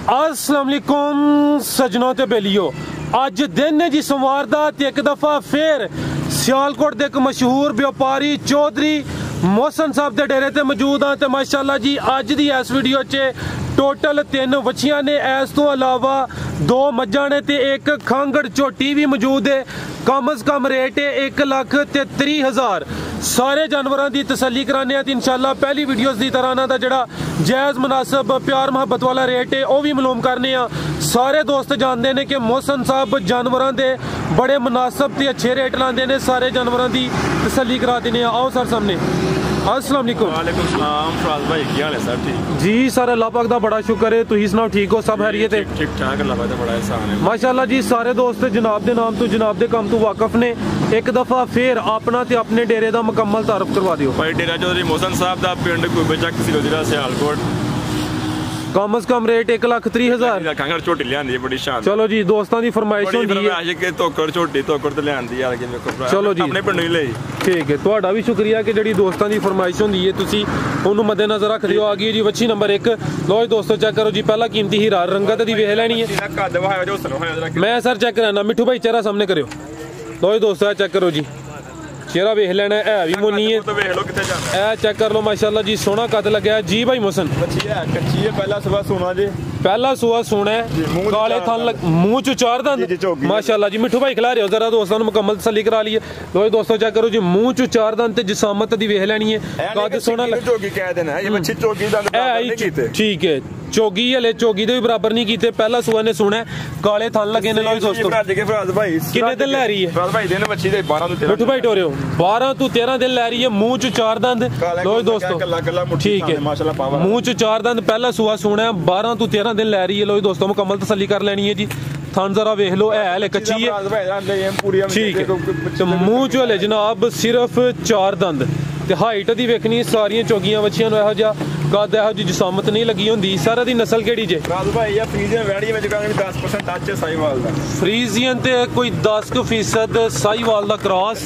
अस्सलाम वालेकुम सजनों ते बेलियो, अज दिन है जी सोमवार दा ते एक दफा फिर सियालकोट दे एक मशहूर व्यापारी चौधरी मोहसन साहब दे डेरे ते मौजूद हाँ। ते माशाल्लाह जी अज दी इस वीडियो च टोटल 3 वछियां ने, इस तो अलावा 2 मज्जां ने ते एक खांगड़ झोटी भी मौजूद है। कम अज कम रेट है 1,30,000। सारे जानवरों की तसल्ली कराने इंशाल्लाह पहली वीडियोस की तरह ना जड़ा जायज़ मुनासिब प्यार मुहब्बत वाला रेट है वह भी मालूम करने। सारे दोस्त जानते हैं कि मोहसन साहब जानवरों के बड़े मुनासिब ते अच्छे रेट लाते हैं, सारे जानवरों की तसल्ली करा देने। आओ सर सामने। अस्सलाम वालेकुम। वालेकुम सलाम फराज भाई, क्या हाल है सर? ठीक जी सर, अल्लाह पाक दा बड़ा शुक्र है। तुसीं सुनाओ, ठीक हो? सब खैरियत है? ठीक ठाक, अल्लाह पाक दा बड़ा एहसान है माशाल्लाह जी। सारे दोस्त जनाब दे नाम तो जनाब दे काम तो वाकफ ने। एक दफा फिर अपना ते अपने डेरे दा मुकम्मल तारुफ करवा दियो। भाई डेरा चौधरी मोहसन साहब दा पिंड कुबेचक जिला सियालकोट। कम अज कम रेट 1,30,000। खांगड़ झोटी लियांदी है बड़ी शान। चलो जी, दोस्तों की फरमाइश होंदी है कि तोकड़ झोटी तोकड़ ते लियांदी यार, कि देखो चलो जी अपने पिंड ही लई। ठीक है, तुहाडा भी शुक्रिया कि जड़ी दोस्तों की फरमाइश होंदी है तुसी उन्होंने मद्देनजर रख दियो। आ गई जी वच्छी नंबर 1। लो जी दोस्तों चेक करो जी, पहला कीमती हीरा रंगत दी वेख लैनी है। मैं सर चेक कराना, मिठू भाई चेहरा सामने करियो। लो जी दोस्तों चेक करो जी, चेहरा वेख लेना है भी मुन्नी है। ए चेक कर लो माशाल्लाह जी, सोना कद लगे जी भाई मोहसन। पहला सुआ सोना है, काले थन मुंह च 4 दंद माशाल्लाह जी। मिठू भाई खिला रहे हो जरा दोस्तों मुकम्मल तसल्ली करा लिए। लो जी दोस्तों चेक करो जी, मुंह च 4 दंद ते जिसामत दी वेख लेनी है। कद सोना ठीक है, चोगी हले चोगी दे भी बराबर नहीं कीते। पहला सुआ ने सोना है, काले थन लगे ने। लो जी दोस्तों कितने दिन लै रही है मिठू भाई टोरियो? 12 तो 13 दिन लै रही है। मुंह च 4 दंद। लो जी दोस्तों ठीक है, मुंह च 4 दंद, पहला सुआ सोना है, 12 तो 13 दिन लै रही है। लो जी दोस्तों मुकम्मल तसल्ली कर लेनी है जी। थन जरा वेख लो, है कच्ची है ठीक है। तो मुंह च हले जनाब सिर्फ 4 दंद ते हाइट दी वेखनी। सारियां चौगियां बच्चियां इहो जिहा कद इहो जी जिसामत नहीं लगी होंदी। सारा दी नस्ल केड़ी जे? फ्रीजियन ते कोई 10% साहिवाल दा क्रॉस।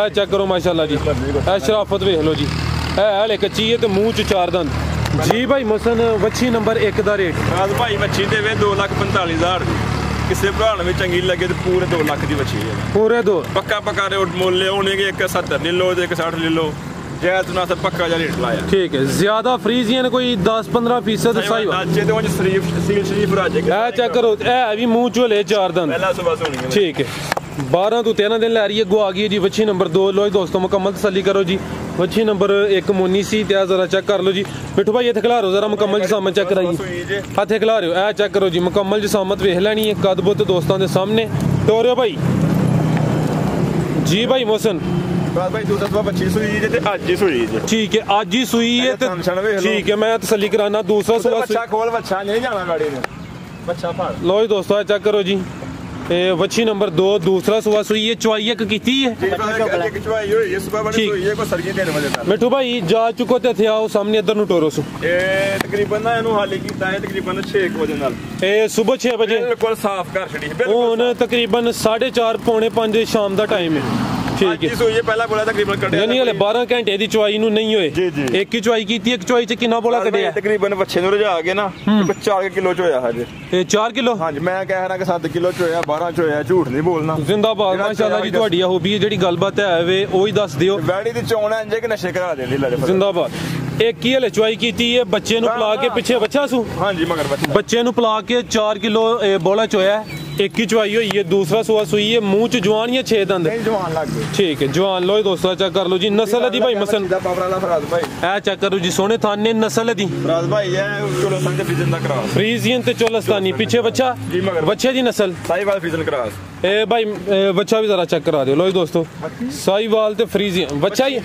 चेक करो माशाल्लाह जी, शराफत वेख लो जी, है कच्ची है ते मुंह च 4 दंद जी। भाई मोहसन वच्छी नंबर 1 दा रेट? भाई वच्छी देवे 2,45,000। किसी भरा में चंगी लगे तो पूरे 2 लाख की बची है। पूरे 2 पक्का रेट मोल होने के 1,70 ले लो, 1,60 ले लो, जैत ना सब पक्का रेट लाया। ठीक है, ज्यादा फ्रीजियन कोई 10-15% चेक करो, है भी मुंह चोले 4 दंद ठीक है। 12 तो 13 दिन लै रही है। गो आ गई जी वच्छी नंबर 2। लो दोस्तों मुकम्मल तसल्ली करो जी। वच्छी नंबर 1 मोनी सी ते जरा चेक कर लो जी। मिठू भाई इत्थे खिला रो जरा, मुकम्मल जिसामत चेक कराइए। हथे खिला रहे हो, ए चेक करो जी, मुकम्मल जिसामत वेख लैनी है। कद बुत दोस्तों के सामने टोरियो भाई जी। भाई मोहसन ठीक है, अज ही सुई है ठीक है, मैं तसल्ली कराना। दूसरा सुआ लो जी दोस्तों चेक करो जी, वच्छी नंबर 2 दूसरा सुआ सुई है। चवाई एक कीती है मिठू भाई, जा चुको ते थे आओ सामने इधर नु टोरो सु। तकरीबन ना इनु हाली कीता है तकरीबन 6 बजे नाल। सुबह 6 बजे बिल्कुल साफ कर छड़ी। हुन तकरीबन 4:30 पौने 5 शाम दा टाइम है ठीक है। पहला बोला तकरीबन यानी हले 12 घंटे दी चवाई नु नहीं होए। एक ही चवाई कीती, एक चवाई च कितना बोला कढिया? तकरीबन बच्चे नु रजा के ना 4 किलो च होया हजे। 4 किलो? हां जी, मैं कह रहा कि 7 किलो च होया, 12 च होया, झूठ नहीं बोलना। जिंदाबाद माशाल्लाह जी, ਤੁਹਾਡੀ ਹੌਬੀ ਜਿਹੜੀ ਗੱਲਬਾਤ ਹੈ ਵੇ ਉਹੀ ਦੱਸ ਦਿਓ। ਵੈੜੀ ਦੀ ਚੋਣ ਹੈ ਜੇ ਕਿ ਨਸ਼ੇ ਕਰਾ ਦੇਂਦੀ ਲੈ। जिंदाबाद। एक ही हले चवाई कीती है, बच्चे नु पला के पिछे बच्चा सु। हां जी, मगर बच्चे नु पला के 4 किलो बोला चोया। एक ही चवाई हुई है, दूसरा सुआ सुई है। मुंह च जवान या 6 दंद? जवान लग गए ठीक है, जवान। लो दोस्तों चेक कर लो जी, नस्ल दी भाई मसन ए चेक करो जी, सोने थाने नस्ल दी फ्रीजियन ते चोलस्तानी। पीछे बच्चा बच्चे दी नस्ल ए भाई, बच्चा भी जरा चेक करा दो। लो जी दोस्तों साहिवाल ते फ्रीजियन बच्चा ही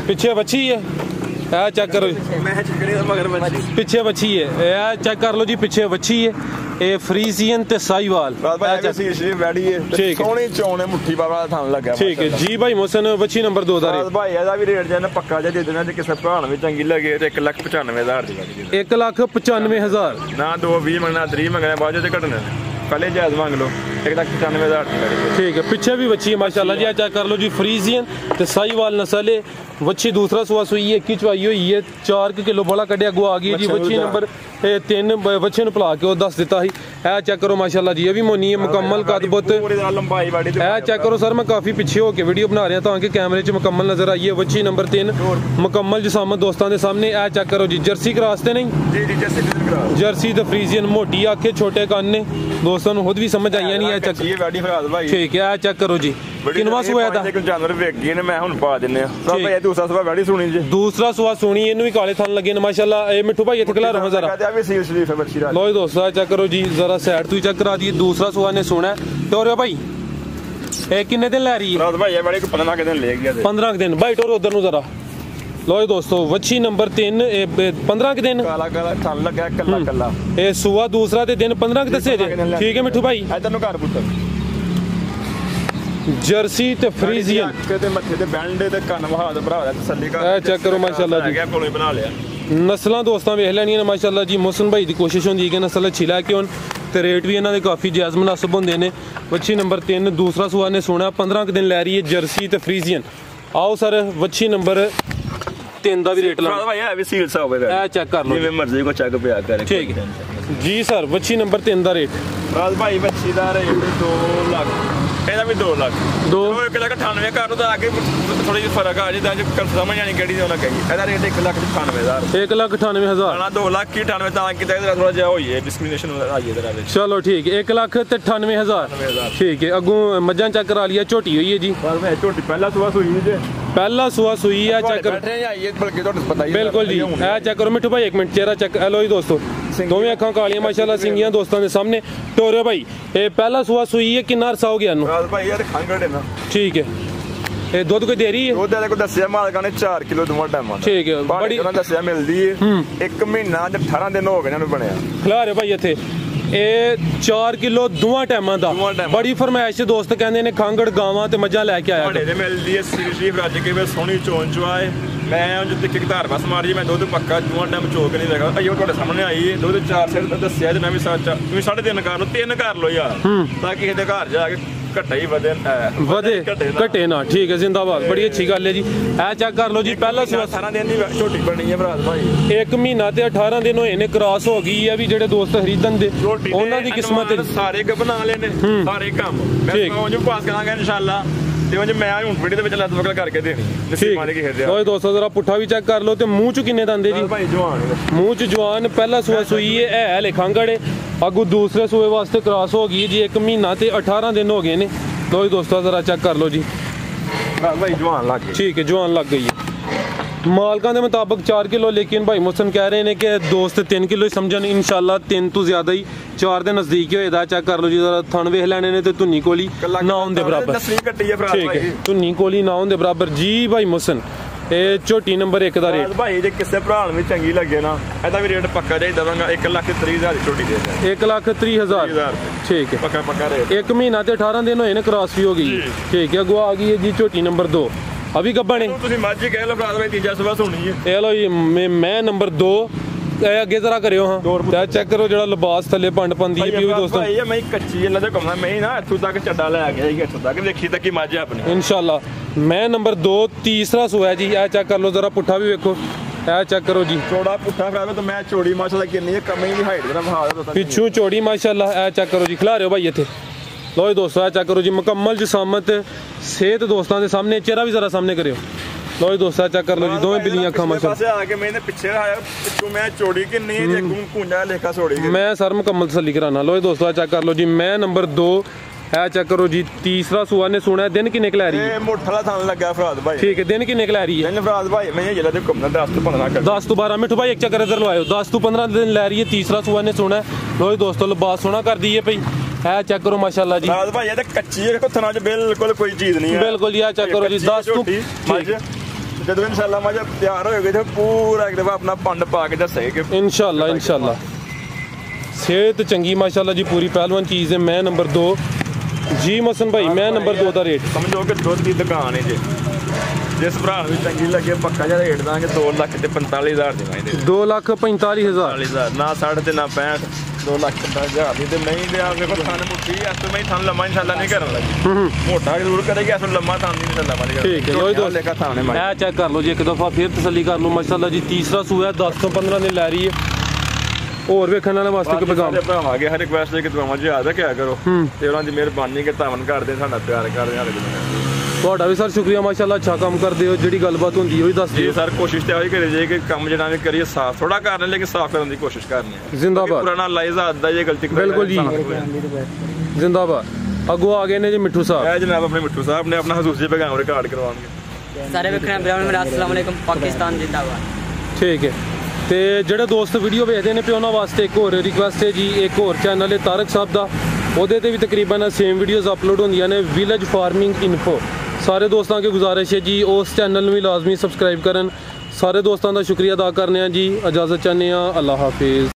पीछे बच्ची है। चेक करो पीछे बच्ची है, चेक कर लो जी, पीछे बच्ची है। ए फ्रीजियन ते साहिवाल ठीक है जी। भाई मोहसन वच्छी नंबर 2 दा रेट? भाई एदा भी रेट जने पक्का जे दे देना, जे किसे भरा में चंगी लगे ते 1,95,000 दी। 1,95,000 ना 2,20 मंगना, 3 मंगना, बाद जे घटने पहले जायज मांग लो। 1,95,000 ਦੀ गाड़ी ठीक है। पीछे भी बच्ची है माशाल्लाह जी, चेक कर लो जी, फ्रीजियन ते साहीवाल नस्ल है। बच्ची दूसरा सुआ सुई है, की चवाई हुई है, 4 किलो बड़ा कटिया गो आ गई जी। बच्ची नंबर 3 बच्चे ने पिला के वो दस दिता ही। ए चेक करो माशाल्लाह जी, ये भी मोनी है मुकम्मल कदबुत। ए चेक करो सर, मैं काफी पीछे होके वीडियो बना रहा ताकि कैमरे च मुकम्मल नजर आई है। बच्ची नंबर 3 मुकम्मल जिसामत दोस्तों के सामने। ए चेक करो जी, जर्सी क्रॉस ते नहीं, जर्सी ते फ्रीजियन, मोटी आखे छोटे कान ने, दोस्तों खुद भी समझ आई नहीं। ठीक है, चेक करो जी, किनवा सुआ था जानवर वेख गए ने, मैं हुन पा दिन्ने आ भाई। दूसरा सुआ बैठी सुनी जी, दूसरा सुआ सुनी, इनू भी काले थन लगे ने माशाल्लाह। ए मिठू भाई इथे खला रहो जरा, लो जी दोस्तों चेक करो जी, जरा साइड तो ही चेक करा दिए। दूसरा सुआ ने सोना टोरियो भाई, ए किन्ने दिन लै रही है भाई? बड़े 15 दिन ले गया, 15 दिन भाई। टोर उधर नु जरा, लो जी दोस्तों, वच्छी नंबर 3 15 दिन काला काला थन लगा कल्ला कल्ला। ए सुआ दूसरा ते दिन 15 दसे जे। ठीक है मिठू भाई, इधर नु घर पुੱਤਰ जर्सी ते फ्रीजियन ते मत्थे ते बैंड ते कन वहा ते भरा तसल्ली कर। ए चेक करो माशाल्लाह जी, कोले बना लिया। नस्लां दोस्तां वेख लैनियां ने माशाल्लाह जी। मोहसिन भाई दी कोशिश होंदी है कि नस्ल अच्छी लैके होन ते रेट भी इन्हां दे काफी जायज़ मुनासिब होंदे ने। वच्छी नंबर 3 दूसरा सुआ ने सोना 15 दिन लै रही है, जर्सी ते फ्रीजियन। आओ सर वच्छी नंबर 3 दा भी रेट ला भाई, है भी सील सा होवे। ए चेक कर लो, जिवें मर्जी को चेक पिया करे। ठीक है जी सर। वच्छी नंबर 3 दा रेट राज भाई, बच्ची दा रेट 2 लाख, ਇਹਦਾ ਵੀ 2 ਲੱਖ 1,98,000 ਕਰ ਲੋ ਤਾਂ ਅੱਗੇ ਥੋੜੀ ਜਿਹੀ ਫਰਕ ਆ ਜਾਂਦਾ, ਜੇ ਸਮਝ ਆਣੀ ਕਿਹੜੀ ਉਹਨਾਂ ਕਹੀ। ਇਹਦਾ ਰੇਟ 1,98,000, 1,98,000 ਨਾ 2,98,000 ਤਾਂ ਕਿਤੇ ਥੋੜਾ ਜਿਹਾ ਹੋਈ ਹੈ ਡਿਸਕ੍ਰਿਮੀਨੇਸ਼ਨ ਆਈ ਇਹਦੇ ਵਿੱਚ। चलो ठीक है, 1,98,000 ठीक है। अगू मज्जां चेक करा लिया, झोटी हुई है जी। ਝੋਟੀ ਪਹਿਲਾ ਸੁਆ ਸੂਈ ਜੇ, पहला सुआ सुई है, चेक करो बिल्कुल जी। है चेक करो मिठू भाई, 1 मिनट चेहरा चेक। हेलो जी दोस्तों, दोवें अखां कालियां माशाल्लाह, सिंगियां दोस्तों के सामने। टोरे भाई ये पहला सुआ सुई है, कितना अरसा हो गया? भाई यार खंगड़ है ना। ठीक है, ये दूध कोई दे रही है? दूध को दसिया मालका ने 4 किलो दोवां टाइम। ठीक है, बड़ी दसिया मिलदी है 1 महीना ते 18 दिन हो गए इन्हां नूं बनया। खिला रहे भाई इत्थे ਇਹ 4 ਕਿਲੋ ਦੋਵਾਂ ਟਾਈਮਾਂ ਦਾ। ਬੜੀ ਫਰਮਾਇਸ਼ ਦੋਸਤ ਕਹਿੰਦੇ ਨੇ ਖੰਗੜ ਗਾਵਾਂ ਤੇ ਮੱਝਾਂ ਲੈ ਕੇ ਆਇਆ। ਬੜੇ ਦੇ ਮਿਲਦੀ ਹੈ ਸੀਰੀਫ ਰੱਜ ਕੇ ਵੇ ਸੋਹਣੀ ਚੋਣ ਚਵਾਏ। ਮੈਂ ਉਂਝ ਤੇ ਇੱਕ ਧਾਰ ਬਸ ਮਾਰੀ, ਮੈਂ ਦੁੱਧ ਪੱਕਾ ਦੋਵਾਂ ਟਾਈਮ ਚੋਕ ਨਹੀਂ ਦੇਗਾ। ਅਈਓ ਤੁਹਾਡੇ ਸਾਹਮਣੇ ਆਈ ਹੈ, ਦੁੱਧ 4 ਸਿਰ ਦਾ ਦੱਸਿਆ ਤੇ ਮੈਂ ਵੀ ਸੱਚ ਤੁਸੀਂ 3.5 ਕਰ ਲਓ, 3 ਕਰ ਲਓ ਯਾਰ, ਤਾਂ ਕਿਸੇ ਦੇ ਘਰ ਜਾ ਕੇ ਘਟਾ ਹੀ ਵਧੇ ਘਟੇ ਨਾ। ਠੀਕ ਹੈ, ਜ਼ਿੰਦਾਬਾਦ, ਬੜੀ ਅੱਛੀ ਗੱਲ ਹੈ ਜੀ। ਇਹ ਚੈੱਕ ਕਰ ਲਓ ਜੀ, ਪਹਿਲਾ ਸੁਆ 18 ਦਿਨ ਦੀ ਝੋਟੀ ਬਣੀ ਹੈ ਭਰਾ ਭਾਈ। 1 ਮਹੀਨਾ ਤੇ 18 ਦਿਨ ਹੋਏ ਨੇ, ਕ੍ਰਾਸ ਹੋ ਗਈ ਹੈ ਵੀ ਜਿਹੜੇ ਦੋਸਤ ਖਰੀਦਣ ਦੇ ਉਹਨਾਂ ਦੀ ਕਿਸਮਤ ਸਾਰੇ ਬਣਾ ਲਏ ਨੇ, ਸਾਰੇ ਕੰਮ ਮੈਂ ਉਂਝ ਪਾਸ ਕਰਾਂਗਾ ਇਨਸ਼ਾਅੱਲਾ। ਤੇ ਉਂਝ ਮੈਂ ਹੁਣ ਵੀਡੀਓ ਦੇ ਵਿੱਚ ਲੱਤ ਵਕਲ ਕਰਕੇ ਦੇਣੀ ਨਸੀਬਾਂ ਦੇ ਖੇਡਿਆ। ਓਏ ਦੋਸਤੋ ਜਰਾ ਪੁੱਠਾ ਵੀ ਚੈੱਕ ਕਰ ਲਓ ਤੇ ਮੂੰਹ ਚ ਕਿੰਨੇ ਦੰਦੇ ਜੀ? ਭਾਈ ਜਵਾਨ, ਮੂੰਹ ਚ ਜਵਾਨ। ਪਹਿਲਾ ਸੂਆ ਸੂਈ ਹੈ ਹਲੇ ਖੰਗੜ ਹੈ, ਅੱਗੂ ਦੂਸਰੇ ਸੂਏ ਵਾਸਤੇ ਕ੍ਰਾਸ ਹੋ ਗਈ ਜੀ। 1 ਮਹੀਨਾ ਤੇ 18 ਦਿਨ ਹੋ ਗਏ ਨੇ। लो दोस्तों जरा चेक कर लो जी, भाई जवान लग गई। ठीक है, जवान लग गई है मालका के मुताबिक 4 किलो, लेकिन भाई मोहसिन कह रहे हैं कि दोस्त 3 किलो ही समझन। इंशाल्लाह 3 तो ज्यादा ही, 4 के नजदीक ही होएगा। चेक कर लो जी, जरा थन वेख लेने ने ते धुन्नी कोली ना होंदे बराबर। ठीक है, धुन्नी कोली ना होंदे बराबर जी भाई मोहसिन। ਇਹ ਝੋਟੀ ਨੰਬਰ 1 ਦਾ ਰੇਟ ਭਾਈ ਜੇ ਕਿਸੇ ਭਰਾ ਨੂੰ ਵੀ ਚੰਗੀ ਲੱਗੇ ਨਾ, ਇਹਦਾ ਵੀ ਰੇਟ ਪੱਕਾ ਜਾਈ ਦਵਾਂਗਾ। 1,30,000 ਦੀ ਝੋਟੀ ਦੇ ਦਿੰਦਾ। 1,30,000 ਠੀਕ ਹੈ, ਪੱਕਾ ਰੇਟ। 1 ਮਹੀਨਾ ਤੇ 18 ਦਿਨ ਹੋਏ ਨੇ, ਕ੍ਰਾਸ ਵੀ ਹੋ ਗਈ। ਠੀਕ ਹੈ, ਅਗੋ ਆ ਗਈ ਹੈ ਜੀ ਝੋਟੀ ਨੰਬਰ 2। ਅਭੀ ਗੱਬਾ ਨੇ ਤੁਸੀਂ ਮੱਝ ਕਹਿ ਲਓ ਭਰਾ, ਤੀਜਾ ਸਵਾ ਸੁਣੀ ਹੈ। ਇਹ ਲੋ ਜੀ, ਮੈਂ ਨੰਬਰ 2 ਅੱਗੇ ਜ਼ਰਾ ਕਰਿਓ। ਹਾਂ ਚੈੱਕ ਕਰੋ, ਜਿਹੜਾ ਲਿਬਾਸ ਥੱਲੇ ਪੰਡ ਪੰਦੀ ਹੈ ਵੀ ਦੋਸਤੋ। ਭਾਈ ਮੈਂ ਕੱਚੀ ਇਹਨਾਂ ਦੇ ਕਮਾ ਮੈਂ ਨਾ ਇੱਥੋਂ ਤੱਕ ਚੱਡਾ ਲੈ ਗਿਆ ਜੀ, ਇੱਥੋਂ ਤੱਕ ਦੇਖੀ ਤੱਕ ਹੀ ਮੱਝ ਆਪਣੀ ਇਨਸ਼ਾਅੱਲਾ। ਮੈਂ ਨੰਬਰ 2 ਤੀਸਰਾ ਸੋਇਆ ਜੀ। ਇਹ ਚੈੱਕ ਕਰ ਲਓ ਜਰਾ, ਪੁੱਠਾ ਵੀ ਵੇਖੋ, ਇਹ ਚੈੱਕ ਕਰੋ ਜੀ। ਚੌੜਾ ਪੁੱਠਾ ਫਰਾਵੇ ਤਾਂ ਮੈਂ ਚੌੜੀ ਮਾਸ਼ਾਅੱਲਾ ਕਿੰਨੀ ਹੈ, ਕਮੇ ਦੀ ਹਾਈਟ ਜਰਾ ਬਹਾ ਦੋ ਪਿੱਛੋਂ ਚੌੜੀ ਮਾਸ਼ਾਅੱਲਾ। ਇਹ ਚੈੱਕ ਕਰੋ ਜੀ, ਖਿਲਾ ਰਹੇ ਹੋ ਭਾਈ ਇੱਥੇ। ਲੋ ਜੀ ਦੋਸਤੋ, ਇਹ ਚੈੱਕ ਕਰੋ ਜੀ, ਮੁਕੰਮਲ ਜਿਸਾਮਤ ਸਿਹਤ ਦੋਸਤਾਂ ਦੇ ਸਾਹਮਣੇ। ਚਿਹਰਾ ਵੀ ਜ਼ਰਾ ਸਾਹਮਣੇ ਕਰਿਓ। लो जी दोस्तों चेक कर लो जी, दोवें बिल्लियां अखां माशाअल्लाह। आके मैंने पीछे आया, पिछू मैं चौड़ी किन्नी है, कुंजा लेखा छोड़ी मैं सर मुकम्मल तसल्ली कराना। लो जी दोस्तों चेक कर लो जी, मैं नंबर 2। है चेक करो जी, तीसरा सुआ ने सुना है। दिन किन्ने क लै रही है? मोठा थान लगा फराद भाई। ठीक है, दिन किन्ने क लै रही है? दिन फराद भाई मैं ये जिला दे घूमना 10 तो 15 कर 10 तो 12 मिठू भाई एक चक्कर इधर लवाओ। 10 तो 15 दिन लै रही है, तीसरा सुआ ने सुना है। लो जी दोस्तों, लिबास सोना कर दी है भाई। है चेक करो माशाअल्लाह जी, फराद भाई ये कच्ची है, देखो थना च बिल्कुल कोई चीज नहीं है। बिल्कुल जी, चेक करो जी। 10 तो ਜਦੋਂ ਇਨਸ਼ਾਅੱਲਾ ਮਜ਼ਾ ਤਿਆਰ ਹੋਏਗੀ ਤੇ ਪੂਰਾ ਇੱਕ ਦਫਾ ਆਪਣਾ ਪੰਡ ਪਾ ਕੇ ਦੱਸੇਗੇ ਇਨਸ਼ਾਅੱਲਾ। ਇਨਸ਼ਾਅੱਲਾ ਸਿਹਤ ਚੰਗੀ ਮਾਸ਼ਾਅੱਲਾ ਜੀ, ਪੂਰੀ ਪਹਿਲਵਾਨ ਚੀਜ਼ ਹੈ। ਮੈਂ ਨੰਬਰ 2 ਜੀ ਮਸਨ ਭਾਈ, ਮੈਂ ਨੰਬਰ 2 ਦਾ ਰੇਟ ਸਮਝੋ ਕਿ ਦੁੱਧ ਦੀ ਦੁਕਾਨ ਹੈ ਜੀ। ਜਿਸ ਭਰਾ ਨੂੰ ਚੰਗੀ ਲੱਗੇ ਪੱਕਾ ਜਿਹਾ ਰੇਟ ਦਾਂਗੇ। 2,45,000 ਦੇਵਾਂਗੇ। 2,45,000 ਨਾ 60 ਤੇ ਨਾ 65। 2,15,000 ਦੀ ਤੇ ਨਹੀਂ ਤੇ ਆ ਵੇਖੋ ਥਣ ਮੁੱਠੀ ਇਸ ਤੋਂ ਮੈਂ ਥਣ ਲੰਮਾ ਇਨਸ਼ਾਅੱਲਾ ਨਹੀਂ ਕਰਨ ਲੱਗੀ ਮੋਟਾ ਜ਼ਰੂਰ ਕਰੇਗੀ ਇਸ ਨੂੰ ਲੰਮਾ ਥਣ ਨਹੀਂ ਇਨਸ਼ਾਅੱਲਾ ਮਾਰੀ ਠੀਕ ਹੈ ਲੋ ਦੋਸਤ ਲੇਕਾ ਥਾਣੇ ਮਾਰੀ ਇਹ ਚੈੱਕ ਕਰ ਲਓ ਜੀ ਇੱਕ ਦਫਾ ਫਿਰ ਤਸੱਲੀ ਕਰ ਲਓ ਮਾਸ਼ਾਅੱਲਾ ਜੀ ਤੀਸਰਾ ਸੂਆ 10 ਤੋਂ 15 ਦਿਨ ਲੈ ਰਹੀ ਹੈ ਹੋਰ ਵੇਖਣ ਵਾਲੇ ਵਾਸਤੇ ਕਿ ਪੈਗਾਮ ਭਰਾਵਾਂ ਅੱਗੇ ਹਰ ਰਿਕੁਐਸਟ ਹੈ ਕਿ ਦੁਆਵਾਂ ਜੀ ਯਾਦ ਰੱਖਿਆ ਕਰੋ ਤੇ ਉਹਨਾਂ ਦੀ ਮਿਹਰਬਾਨੀ ਕਿ ਧੰਨ ਕਰਦੇ ਸਾਡਾ ਪਿਆਰ ਕਰਦੇ ਸਾਡੇ ਤੁਹਾਡਾ ਵੀ ਸਰ ਸ਼ੁਕਰੀਆ ਮਾਸ਼ਾਅੱਲਾ ਅੱਛਾ ਕੰਮ ਕਰਦੇ ਹੋ ਜਿਹੜੀ ਗੱਲਬਾਤ ਹੁੰਦੀ ਹੈ ਉਹ ਹੀ ਦੱਸ ਜੀ ਦਿਓ ਸਰ ਕੋਸ਼ਿਸ਼ ਤੇ ਆਹੀ ਕਰੀ ਜਾਏ ਕਿ ਕੰਮ ਜਿਹੜਾ ਵੀ ਕਰੀਏ ਸਾਫ਼ ਥੋੜਾ ਕਰਨੇ ਲੇਕਿਨ ਸਾਫ਼ ਕਰਨ ਦੀ ਕੋਸ਼ਿਸ਼ ਕਰਨੀ ਹੈ ਜ਼ਿੰਦਾਬਾਦ ਪੁਰਾਣਾ ਲਾਇਜ਼ਾ ਅੱਦਾ ਇਹ ਗਲਤੀ ਬਿਲਕੁਲ ਜੀ ਜ਼ਿੰਦਾਬਾਦ ਅੱਗੋਂ ਆ ਗਏ ਨੇ ਜੀ ਮਿੱਠੂ ਸਾਹਿਬ ਇਹ ਜਨਾਬ ਆਪਣੇ ਮਿੱਠੂ ਸਾਹਿਬ ਨੇ ਆਪਣਾ ਖਸੂਸੀ ਪੈਗਾਮ ਰਿਕਾਰਡ ਕਰਵਾਉਣਗੇ ਸਾਰੇ ਵੇਖਣਾ ਬਰਾਬਰ ਮੇਰਾ अस्सलाम वालेकुम पाकिस्तान जिंदाबाद ਠੀਕ ਹੈ ਤੇ ਜਿਹੜੇ ਦੋਸਤ ਵੀਡੀਓ ਵੇਖਦੇ ਨੇ ਪਿਓ ਉਹਨਾਂ ਵਾਸਤੇ ਇੱਕ ਹੋਰ ਰਿਕੁਐਸਟ ਹੈ ਜੀ ਇੱਕ ਹੋਰ ਚੈਨਲ ਹੈ ਤਾਰਕ ਸਾਹਿਬ ਦਾ ਉਹਦੇ ਤੇ ਵੀ ਤਕਰੀਬਨ ਸੇਮ ਵੀਡੀਓਜ਼ ਅਪਲੋਡ ਹੁੰਦੀਆਂ ਨੇ ਵਿਲੇਜ ਫਾਰਮਿੰਗ ਇਨਫੋ ਸਾਰੇ ਦੋਸਤਾਂ ਅੱਗੇ ਗੁਜ਼ਾਰਿਸ਼ ਹੈ ਜੀ ਉਸ ਚੈਨਲ ਨੂੰ ਵੀ ਲਾਜ਼ਮੀ ਸਬਸਕ੍ਰਾਈਬ ਕਰਨ ਸਾਰੇ ਦੋਸਤਾਂ ਦਾ ਸ਼ੁਕਰੀਆ ਅਦਾ ਕਰਨੇ ਆ ਜੀ ਇਜਾਜ਼ਤ ਚਾਹੁੰਦੇ ਆ ਅੱਲਾਹ ਹਾਫਿਜ਼